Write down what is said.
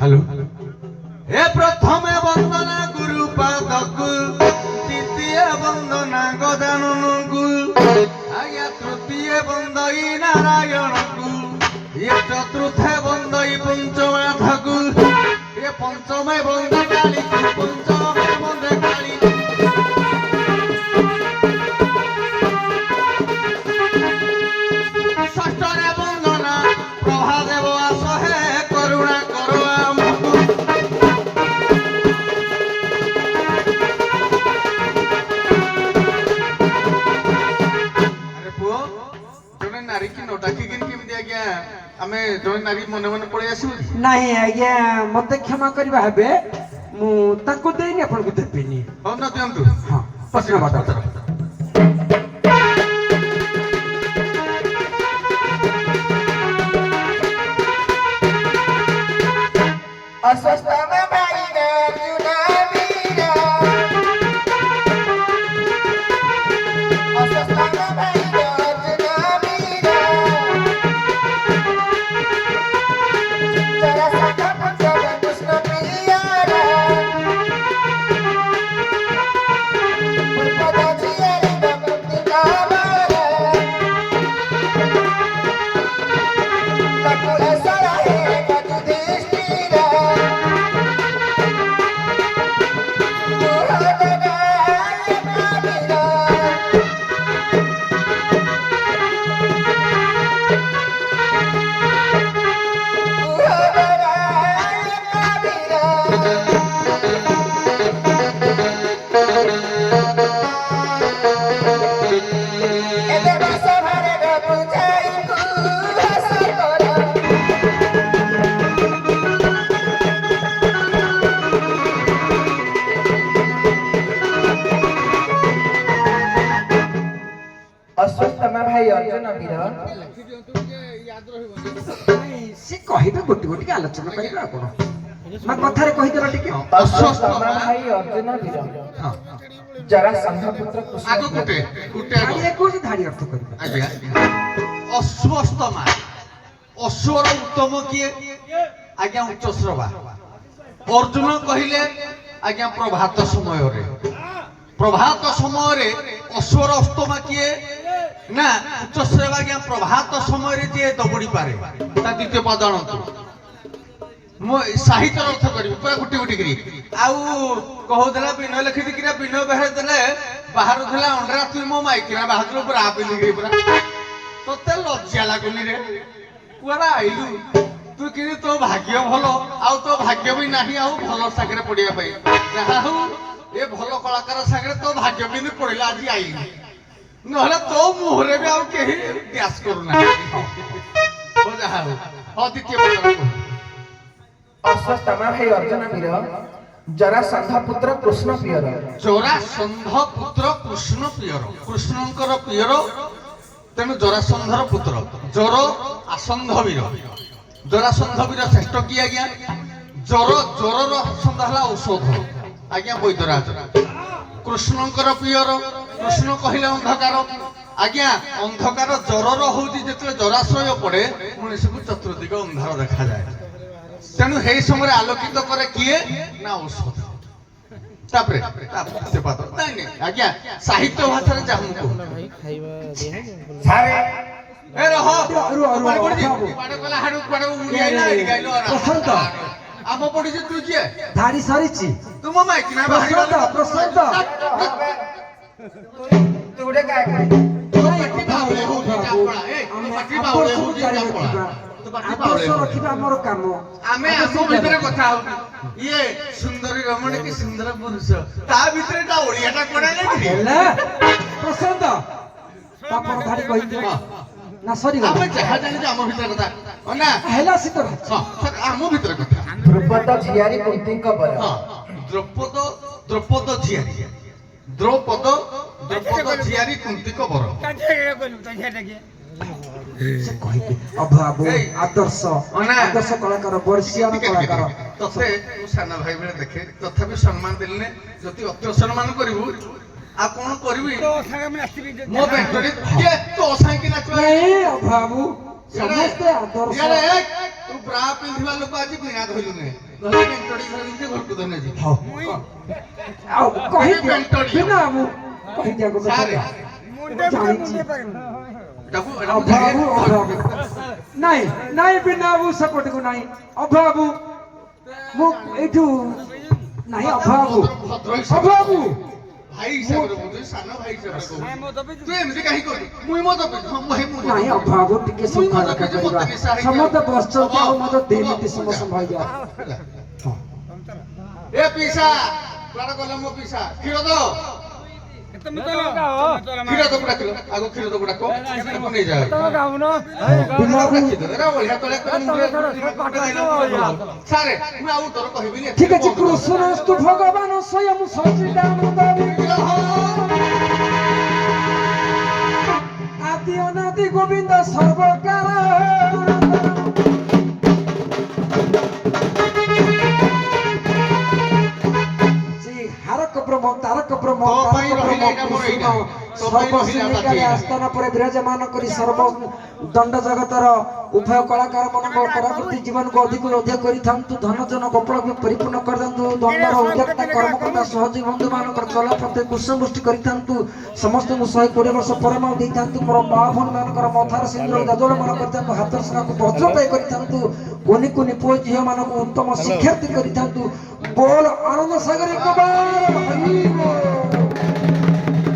hello हे प्रथम वंदना गुरु पादकु द्वितीय वंदना गजाननकु आज्ञा तृतीय वंदई नारायणकु ये चतुर्थ वंदई पंचमाधकु ये पंचमे वंदे काली पंचमे वंदे काली षष्ठरे वंदना प्रभादेव आसहे करुणा करो आमकु अरे पुओ जने नारी की नोटाकी गिन केमि आज्ञा आमे जने नारी मने मने पळे आसीबो नहीं आज्ञा मते क्षमा करबा हेबे मु ताको देनी आपन को देबेनी हो न दियंतु हां प्रश्न बता अस्वस्थ भाई रे चुनावीरा अस्वस्थ भाई रे चुनावीरा जरा सका पुत्र कृष्ण प्रियारा पदा जियारी भक्ति कावारा लकुल सराहे युधिष्ठिरा अस्वस्थमा भाई अर्जुन वीर से कहिबे गोटी गोटी आलोचना करबा कोन मा कथा रे कहि देला टिके अस्वस्थमा भाई अर्जुन वीर हां जरा संघ पुत्र कृष्ण आगो कुटे कुटे आगो आगे कोन धाडी अर्थ करबा आज्ञा अस्वस्थमा अश्वर उत्तम किए आज्ञा उच्च श्रवा अर्जुन कहिले आज्ञा प्रभात समय रे अश्वर अस्तमा किए ना उच्च श्रेवा आज्ञा प्रभात समय रे जे दबड़ी पारे ता द्वितीय पद अनंत ମୁଁ ସାହିତ୍ୟର ଅର୍ଥ କରିବି ପୁରା ଗୋଟି ଗୋଟି କରି ଆଉ କହୁଥିଲା ବିନୟ ଲେଖିଦିକିରା ବିନୟ ବେହେ ଦେଲେ ବାହାରୁଥିଲା ଅଣ୍ଡରା ତୁଇ ମୋ ମାଇକିନା ବାହାରୁଥିଲୁ ପୁରା ପିନ୍ଧିକିରି ପୁରା ତତେ ଲଜ୍ଜା ଲାଗୁନି ରେ କୁଆଡେ ଆଇଲୁ ତୁ କିନ୍ତୁ ତୋ ଭାଗ୍ୟ ଭଲ ଆଉ ତୋ ଭାଗ୍ୟ ବି ନାହିଁ ଆଉ ଭଲ ସାଙ୍ଗରେ ପଡିବା ପାଇଁ ଯାହା ହଉ ଏ ଭଲ କଳାକାର ସାଙ୍ଗରେ ତୋ ଭାଗ୍ୟ କିନ୍ତୁ ପଡିଲା ଆଜି ଆଇଲି ନହେଲେ ତୋ ମୁହଁରେ ବି ଆଉ କେହି ଗ୍ୟାସ କରୁନାହାନ୍ତି ଯାହା ହଉ ହଁ ଦ୍ୱିତୀୟ ପ୍ରକାର ଅଶ୍ୱତ୍ଥାମା ଭାଇ ଅର୍ଜୁନ ବୀର ଜରାସନ୍ଧ ପୁତ୍ର କୃଷ୍ଣ ପ୍ରିୟର ଜରାସନ୍ଧ ପୁତ୍ର କୃଷ୍ଣ ପ୍ରିୟର କୃଷ୍ଣଙ୍କର ପ୍ରିୟର ତେଣୁ ଜରାସନ୍ଧର ପୁତ୍ର ଜର ଆସନ୍ଧ ବୀର ଜରାସନ୍ଧ ବୀର ଶ୍ରେଷ୍ଠ କି ଆଜ୍ଞା ଜ୍ୱରର ଆସନ୍ଧ ହେଲା ଔଷଧ ଆଜ୍ଞା ବୈଦ୍ୟରାଜ କୃଷ୍ଣଙ୍କର ପ୍ରିୟର କୃଷ୍ଣ କହିଲେ ଅନ୍ଧକାର ଆଜ୍ଞା ଅନ୍ଧକାର ଜ୍ୱରର ହଉଛି ଯେତେବେଳେ ଜରାଶୟ ପଡେ ମଣିଷକୁ ଚତୁର୍ଦିଗ ଅନ୍ଧାର ଦେଖାଯାଏ ତେଣୁ ସେଇ ସମୟରେ ଆଲୋକିତ କରେ କିଏ ନା ଔଷଧ ତାପରେ ଆଜ୍ଞା ସାହିତ୍ୟ ଭାଷାରେ ଯାହା ମୁଁ କହୁଛି ଏ ରହ ଆମ ପଡିଛି ତୁ କିଏ ଧାଡ଼ି ସରିଛି ତୁମ ମାଇକିନା ପ୍ରଶାନ୍ତ ପ୍ରଶାନ୍ତ ତୁ ଗୋଟେ କାଏ ରଖିବା ଆମର କାମ ଆମେ ଆମ ଭିତରେ କଥା ହଉଛୁ ଇଏ ସୁନ୍ଦରୀ ରମଣୀ କି ସୁନ୍ଦର ପୁରୁଷ ତା ଭିତରେ ତା ଓଡିଆଟା କୋଡା ହେଲା ପ୍ରଶାନ୍ତ ତାପରେ ଧାଡ଼ି କହିଦିଅ ନା ସରିଗଲା ଆମେ ଯାହା ଜାଣିଛୁ ଆମ ଭିତରେ କଥା ନା ହେଲା ଶୀତଳ ଆମ ଭିତରେ କଥା ଦ୍ରୁପଦ ଝିଆରୀ କୁନ୍ତୀଙ୍କ ବର ହଁ ଦ୍ରୌପଦ ଝିଆରୀ ଦ୍ରୌପଦ ଝିଆରୀ କୁନ୍ତୀଙ୍କ ବର ସେ କହିବେ ଅଭାବ ଆଦର୍ଶ କଳାକାର ବର୍ଷିୟାନ କଳାକାର ତତେ ମୁଁ ସାନ ଭାଇ ବେଳେ ଦେଖେ ତଥାପି ସମ୍ମାନ ଦେଲେ ଯଦି ଅତ୍ୟ ସମ୍ମାନ କରିବୁ ଆଉ କଣ କରିବି ମୋ ବେଣ୍ଟରେ ତୋ ସାଙ୍ଗେ ନାଚିବା ଅଭାବ ସମସ୍ତେ ଆଦର୍ଶ ତୁ ବ୍ରା ପିନ୍ଧିବା ଲୋକ ଆଜି ବିଣା ଧରିଲୁ ନାହିଁ ବେଣ୍ଟଡି ଧରିକି ଘରକୁ ଧରି ନେଇ ଆଉ କହିଦିଅ ବିନା ମୁଁ କହିଦିଅ ଗୋଟେ ଜାଣିଛି ଅଭାବ ନାଇଁ ନାଇଁ ବିନା ବାବୁ ସେପଟକୁ ନାଇଁ ଅଭାବ ମୁଁ ଏଇଠୁ ନାଇଁ ଅଭାବ ଅଭାବ ଭାଇ ହିସାବରେ କହୁଛୁ ସାନ ଭାଇ ହିସାବରେ କହୁଛୁ ତୁ ଏମିତି କାହିଁ କରୁ ମୁଇଁ ମୋ ଦବି ନାଇଁ ଅଭାବ ଟିକେ ସୁଖ ରକ୍ଷା କରିବା ସମସ୍ତେ ବସିଛନ୍ତି ଆଉ ମତେ ଦୁଇ ମିନିଟ ସମୟ ସମ୍ଭାଳି ଦିଅ ଏ ପିସା କୁଆଡେ ଗଲା ମୋ ପିସା କ୍ଷୀର ଦ କ୍ଷୀର ତ ଗୁଡାକ ଆଗ କ୍ଷୀର ତ ଗୁଡାକ ନେଇଯାଏ ସାରେ ମୁଁ ଆଉ ତୋର କହିବିନି ଠିକ ଅଛି କୃଷ୍ଣସ୍ତୁ ଭଗବାନ ସ୍ୱୟଂ ସଚ୍ଚିଦାନନ୍ଦ ଆଦି ଅନାଦି ଗୋବିନ୍ଦ ସର୍ବକାଳ ତାରକ ବ୍ରହ୍ମ ଆସ୍ଥାନ ପରେ ବିରାଜମାନ କରି ସର୍ବ ଦଣ୍ଡ ଜଗତର ଉଭୟ କଳାକାର ମାନଙ୍କ ପରାବର୍ତ୍ତୀ ଜୀବନକୁ ଅଧିକରୁ ଅଧିକ କରିଥାନ୍ତୁ ଧନ ଜନ ଗୋପଳକୁ ପରିପୂର୍ଣ୍ଣ କରିଥାନ୍ତୁ ଦଣ୍ଡର ଉଦ୍ୟକ୍ତା କର୍ମକର୍ତ୍ତା ସହଯୋଗୀ ବନ୍ଧୁ ମାନଙ୍କର ଚଲାପଥେ କୁଶମୃଷ୍ଟି କରିଥାନ୍ତୁ ସମସ୍ତଙ୍କୁ 120 ବର୍ଷ ପରମାଉ ଦେଇଥାନ୍ତୁ ମୋର ମା ଭଉଣୀ ମାନଙ୍କର ମଥାର ସିନ୍ଦୁର ଗଜଳମାନ କରିଥାନ୍ତୁ ହାତର ସ୍ନାକୁ ବଜ୍ରପାଇ କରିଥାନ୍ତୁ କୁନି କୁନି ପୁଅ ଝିଅ ମାନଙ୍କୁ ଉତ୍ତମ ଶିକ୍ଷାର୍ଥୀ କରିଥାନ୍ତୁ ବୋଲ ଆନନ୍ଦ ସାଗର